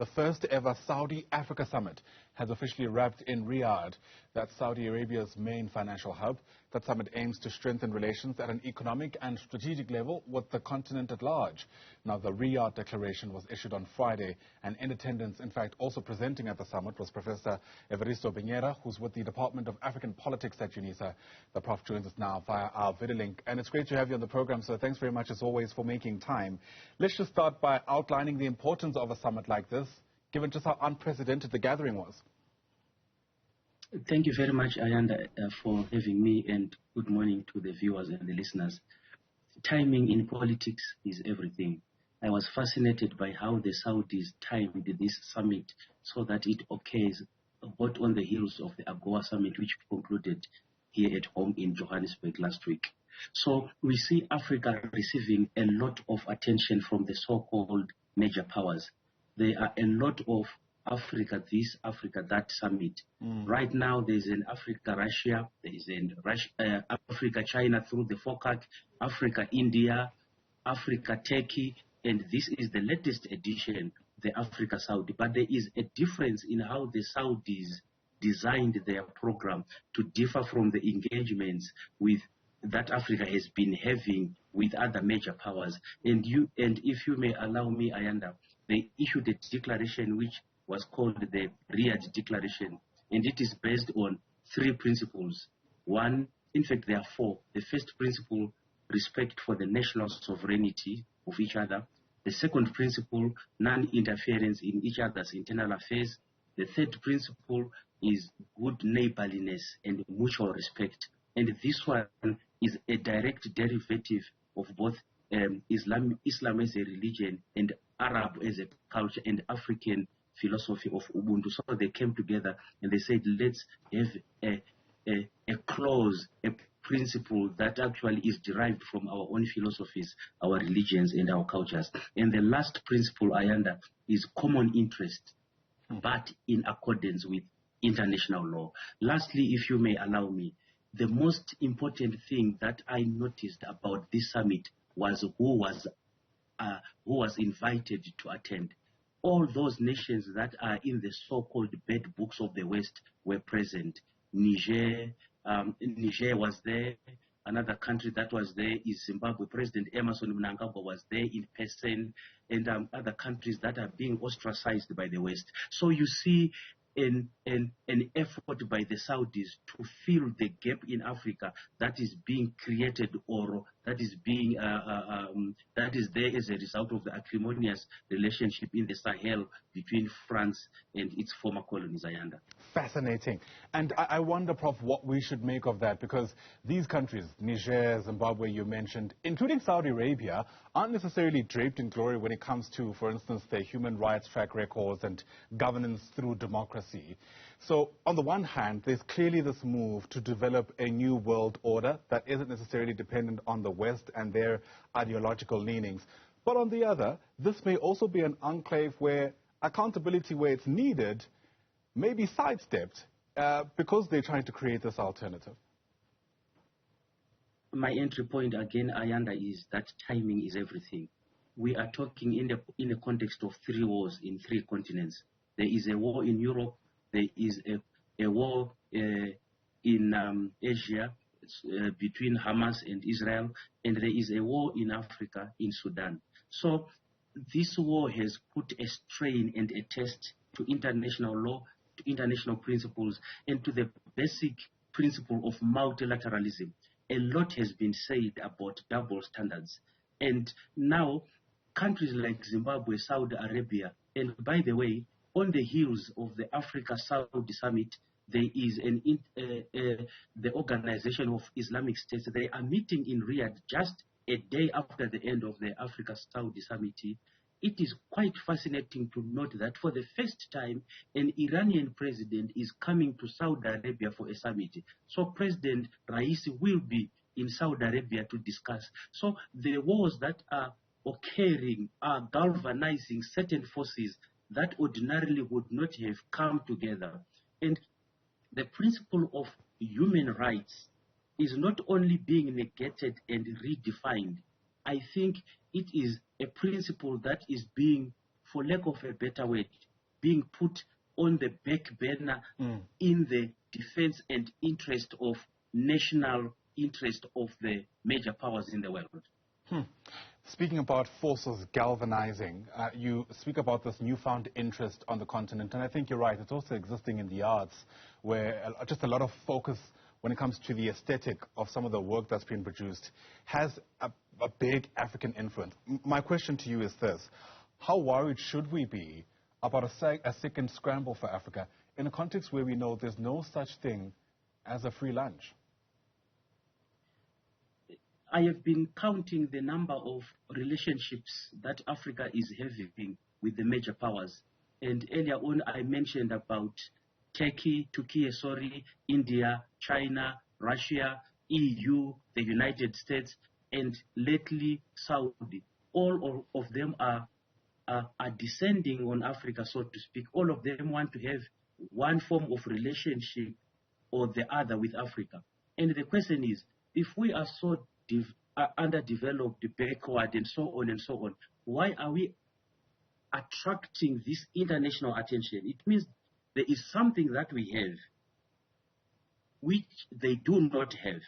The first ever Saudi Africa summit has officially wrapped in Riyadh. That's Saudi Arabia's main financial hub. That summit aims to strengthen relations at an economic and strategic level with the continent at large. Now, the Riyadh Declaration was issued on Friday, and in attendance, in fact, also presenting at the summit was Professor Everisto Benyera, who's with the Department of African Politics at Unisa. The Prof joins us now via our video link, and it's great to have you on the program, so thanks very much as always for making time. Let's just start by outlining the importance of a summit like this, given just how unprecedented the gathering was. Thank you very much, Ayanda, for having me, and good morning to the viewers and the listeners. Timing in politics is everything. I was fascinated by how the Saudis timed this summit so that it occurs both on the heels of the AGOA summit, which concluded here at home in Johannesburg last week. So we see Africa receiving a lot of attention from the so-called major powers. There are a lot of Africa this, Africa that summit. Right now, there's an Africa-Russia, there is an Africa-China through the FOCAC, Africa-India, Africa-Turkey, and this is the latest edition, the Africa-Saudi. But there is a difference in how the Saudis designed their program to differ from the engagements with that Africa has been having with other major powers. And if you may allow me, Ayanda, they issued a declaration which was called the Riyadh Declaration, and it is based on 3 principles. One, in fact, there are 4. The first principle, respect for the national sovereignty of each other. The second principle, non-interference in each other's internal affairs. The third principle is good neighborliness and mutual respect. And this one is a direct derivative of both Islam as a religion and Arab as a culture and African philosophy of Ubuntu. So they came together and they said, let's have a clause, a principle that actually is derived from our own philosophies, our religions, and our cultures. And the last principle, Ayanda, is common interest, but in accordance with international law. Lastly, if you may allow me, the most important thing that I noticed about this summit was who was invited to attend. All those nations that are in the so-called bad books of the West were present. Niger was there. Another country that was there is Zimbabwe. President Emerson Mnangagwa was there in person, and other countries that are being ostracized by the West. So you see an effort by the Saudis to fill the gap in Africa that is being created, or that is being that is there as a result of the acrimonious relationship in the Sahel between France and its former colonies, Ayanda. Fascinating. And I wonder, Prof, what we should make of that, because these countries, Niger, Zimbabwe, you mentioned, including Saudi Arabia, aren't necessarily draped in glory when it comes to, for instance, their human rights track records and governance through democracy. So on the one hand, there's clearly this move to develop a new world order that isn't necessarily dependent on the West and their ideological leanings. But on the other, this may also be an enclave where accountability where it's needed may be sidestepped because they're trying to create this alternative. My entry point again, Ayanda, is that timing is everything. We are talking in the context of 3 wars in 3 continents. There is a war in Europe, there is a war in Asia between Hamas and Israel, and there is a war in Africa, in Sudan. So this war has put a strain and a test to international law, to international principles, and to the basic principle of multilateralism. A lot has been said about double standards. And now, countries like Zimbabwe, Saudi Arabia, and by the way, on the heels of the Africa-Saudi summit, there is the Organization of Islamic States. They are meeting in Riyadh just a day after the end of the Africa-Saudi summit. It is quite fascinating to note that for the first time, an Iranian president is coming to Saudi Arabia for a summit. So President Raisi will be in Saudi Arabia to discuss. So the wars that are occurring are galvanizing certain forces that ordinarily would not have come together. And the principle of human rights is not only being negated and redefined, I think it is a principle that is being, for lack of a better word, being put on the back burner in the defense and interest of national interest of the major powers in the world. Speaking about forces galvanizing, you speak about this newfound interest on the continent, and I think you're right. It's also existing in the arts, where just a lot of focus when it comes to the aesthetic of some of the work that's been produced has a big African influence. My question to you is this: how worried should we be about a second scramble for Africa in a context where we know there's no such thing as a free lunch? I have been counting the number of relationships that Africa is having with the major powers. And earlier on, I mentioned about Turkey, India, China, Russia, EU, the United States, and lately Saudi. All of them are descending on Africa, so to speak. All of them want to have one form of relationship or the other with Africa. And the question is, if we are so underdeveloped, backward, and so on, why are we attracting this international attention? It means there is something that we have which they do not have.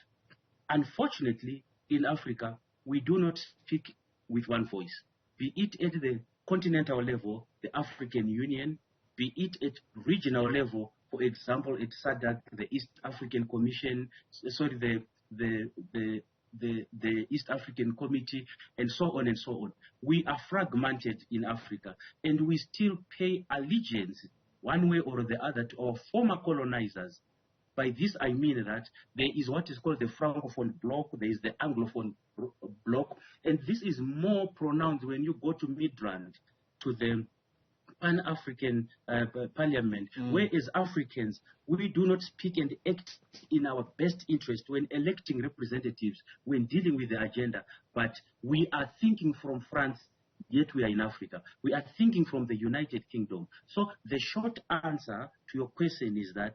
Unfortunately, in Africa, we do not speak with one voice, be it at the continental level, the African Union, be it at regional level, for example, at SADC, the East African Commission, the East African Committee, and so on and so on. We are fragmented in Africa, and we still pay allegiance one way or the other to our former colonizers. By this I mean that there is what is called the Francophone bloc, there is the Anglophone bloc, and this is more pronounced when you go to Midrand, to the Pan-African Parliament, whereas Africans, we do not speak and act in our best interest when electing representatives, when dealing with the agenda, but we are thinking from France, yet we are in Africa. We are thinking from the United Kingdom. So the short answer to your question is that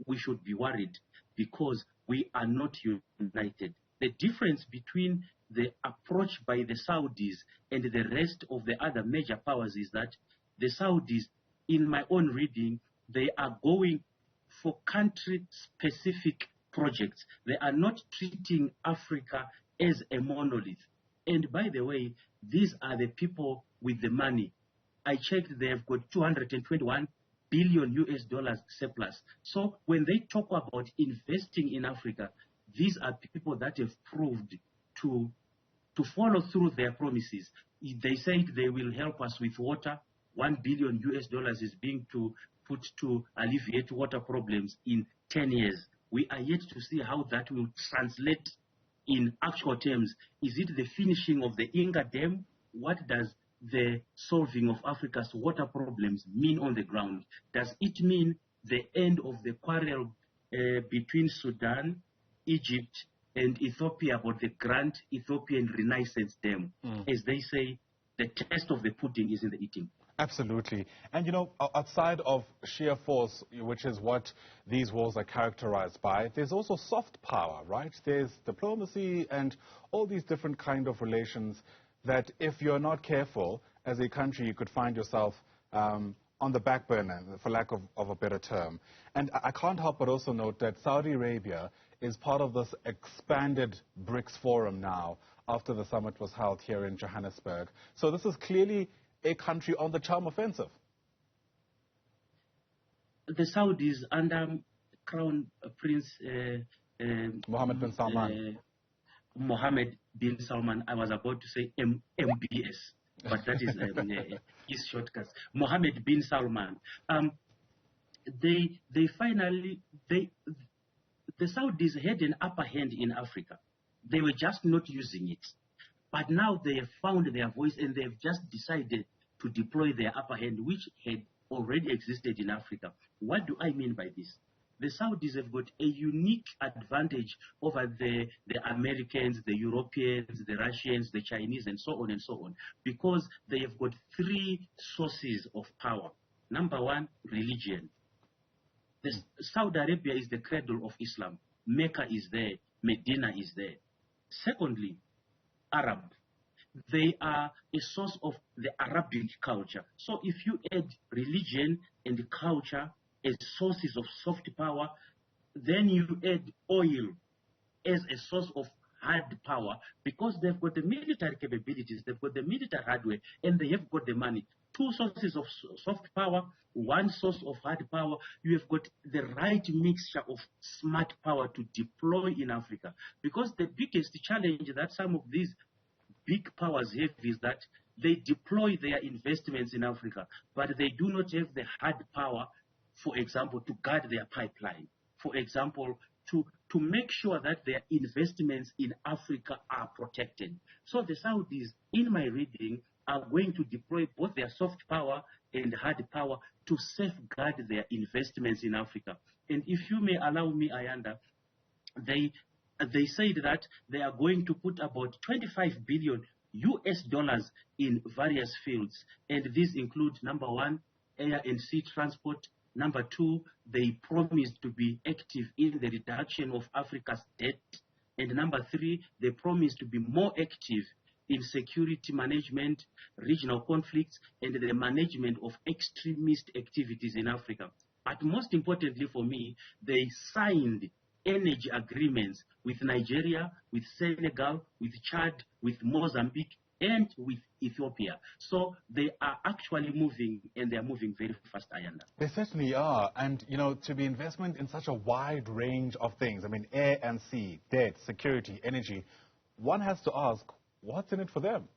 we should be worried because we are not united. The difference between the approach by the Saudis and the rest of the other major powers is that the Saudis, in my own reading, they are going for country-specific projects. They are not treating Africa as a monolith. And by the way, these are the people with the money. I checked, they have got 221 billion US dollars surplus. So when they talk about investing in Africa, these are people that have proved to follow through their promises. They said they will help us with water. 1 billion US dollars is being put to alleviate water problems in 10 years. We are yet to see how that will translate in actual terms. Is it the finishing of the Inga Dam? What does the solving of Africa's water problems mean on the ground? Does it mean the end of the quarrel between Sudan, Egypt, and Ethiopia about the Grand Ethiopian Renaissance Dam? As they say, the taste of the pudding is in the eating. Absolutely. And, you know, outside of sheer force, which is what these wars are characterized by, there's also soft power, right? There's diplomacy and all these different kind of relations that if you're not careful, as a country, you could find yourself on the back burner, for lack of a better term. And I can't help but also note that Saudi Arabia is part of this expanded BRICS forum now, after the summit was held here in Johannesburg. So this is clearly a country on the charm offensive. The Saudis under Crown Prince Mohammed bin Salman. Mohammed bin Salman, I was about to say MBS, but that is his shortcut. Mohammed bin Salman. The Saudis had an upper hand in Africa. They were just not using it. But now they have found their voice and they have just decided to deploy their upper hand, which had already existed in Africa. What do I mean by this? The Saudis have got a unique advantage over the Americans, the Europeans, the Russians, the Chinese, and so on, because they have got three sources of power. Number one, religion. Saudi Arabia is the cradle of Islam. Mecca is there. Medina is there. Secondly, Arab. they are a source of the Arabic culture. So if you add religion and culture as sources of soft power, then you add oil as a source of hard power, because they've got the military capabilities, they've got the military hardware, and they have got the money. Two sources of soft power, one source of hard power. You have got the right mixture of smart power to deploy in Africa. Because the biggest challenge that some of these big powers have is that they deploy their investments in Africa, but they do not have the hard power, for example, to guard their pipeline. For example, to make sure that their investments in Africa are protected. So the Saudis, in my reading, are going to deploy both their soft power and hard power to safeguard their investments in Africa. And if you may allow me, Ayanda, they said that they are going to put about 25 billion US dollars in various fields. And these include, number one, air and sea transport. Number two, they promised to be active in the reduction of Africa's debt. And number three, they promised to be more active in security management, regional conflicts, and the management of extremist activities in Africa. But most importantly for me, they signed energy agreements with Nigeria, with Senegal, with Chad, with Mozambique, and with Ethiopia. So they are actually moving, and they are moving very fast, Ayanda. They certainly are. And, you know, to be investment in such a wide range of things, I mean, air and sea, debt, security, energy, one has to ask, what's in it for them?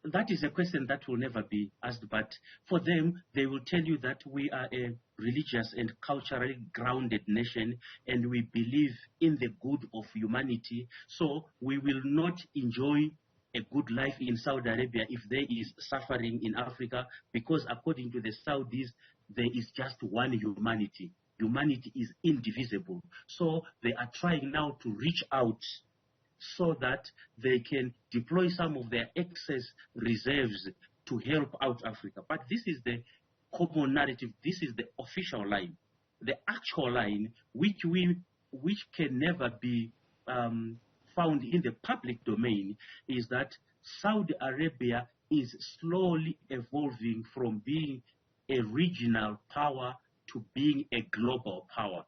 That is a question that will never be asked, but for them, they will tell you that we are a religious and culturally grounded nation, and we believe in the good of humanity. So we will not enjoy a good life in Saudi Arabia if there is suffering in Africa, because according to the Saudis, there is just one humanity. Humanity is indivisible. So they are trying now to reach out so that they can deploy some of their excess reserves to help out Africa. But this is the common narrative. This is the official line. The actual line, which can never be found in the public domain, is that Saudi Arabia is slowly evolving from being a regional power to being a global power.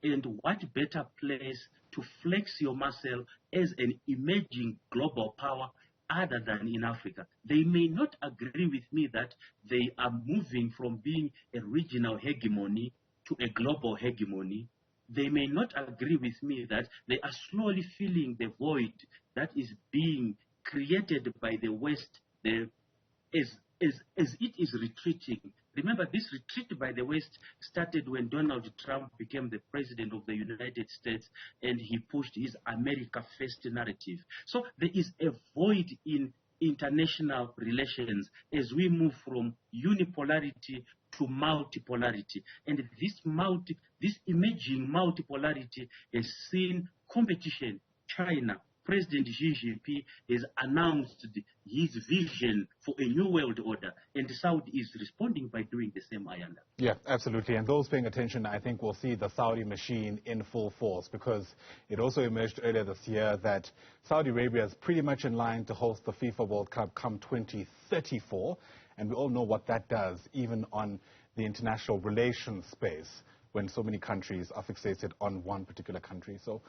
And what better place to flex your muscle as an emerging global power other than in Africa? They may not agree with me that they are moving from being a regional hegemony to a global hegemony. They may not agree with me that they are slowly filling the void that is being created by the West as it is retreating. Remember, this retreat by the West started when Donald Trump became the president of the United States, and he pushed his America First narrative. So there is a void in international relations as we move from unipolarity to multipolarity. And this emerging multipolarity has seen competition. China, President Xi Jinping has announced his vision for a new world order, and Saudi is responding by doing the same, Ayanda. Yeah, absolutely. And those paying attention, I think, will see the Saudi machine in full force, because it also emerged earlier this year that Saudi Arabia is pretty much in line to host the FIFA World Cup come 2034, and we all know what that does, even on the international relations space, when so many countries are fixated on one particular country. So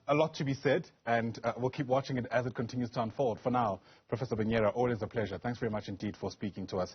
a lot to be said, and we'll keep watching it as it continues to unfold. For now, Professor Benyera, always a pleasure. Thanks very much indeed for speaking to us.